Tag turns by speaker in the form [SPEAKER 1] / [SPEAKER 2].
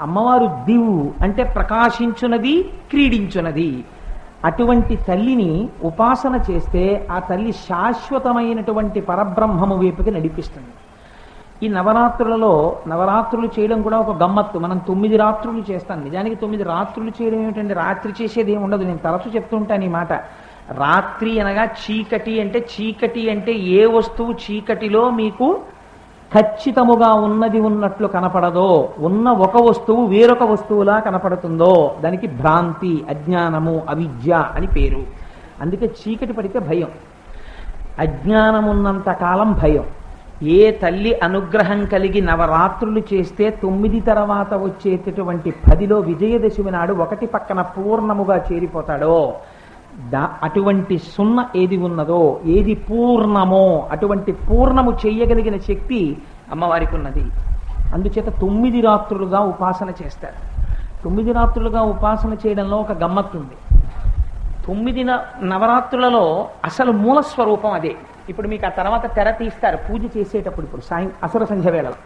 [SPEAKER 1] అమ్మవారు దివు అంటే ప్రకాశించునది, క్రీడించునది. అటువంటి తల్లిని ఉపాసన చేస్తే ఆ తల్లి శాశ్వతమైనటువంటి పరబ్రహ్మము వైపుకి నడిపిస్తుంది. ఈ నవరాత్రులు చేయడం కూడా ఒక గమ్మత్తు. మనం 9 రాత్రులు చేస్తాం. నిజానికి 9 రాత్రులు చేయడం ఏమిటండి? రాత్రి చేసేది ఏమి ఉండదు. నేను తరచు చెప్తుంటాను ఈ మాట. రాత్రి అనగా చీకటి అంటే ఏ వస్తువు చీకటిలో మీకు ఖచ్చితముగా ఉన్నట్లు కనపడదో, ఉన్న ఒక వస్తువు వేరొక వస్తువులా కనపడుతుందో దానికి భ్రాంతి, అజ్ఞానము, అవిద్య అని పేరు. అందుకే చీకటి పడితే భయం, అజ్ఞానం ఉన్నంత కాలం భయం. ఏ తల్లి అనుగ్రహం కలిగి నవరాత్రులు చేస్తే 9 తర్వాత వచ్చేటటువంటి 10లో విజయదశమి నాడు 1 పక్కన పూర్ణముగా చేరిపోతాడో, అటువంటి సున్న ఏది ఉన్నదో, ఏది పూర్ణమో అటువంటి పూర్ణము చెయ్యగలిగిన శక్తి అమ్మవారికి ఉన్నది. అందుచేత 9 రాత్రులుగా ఉపాసన చేస్తారు. 9 రాత్రులుగా ఉపాసన చేయడంలో ఒక గమ్మత్తు ఉంది. 9 నవరాత్రులలో అసలు మూల స్వరూపం అదే. ఇప్పుడు మీకు ఆ తర్వాత తెర తీస్తారు పూజ చేసేటప్పుడు, ఇప్పుడు అసుర సంధ్య వేళలో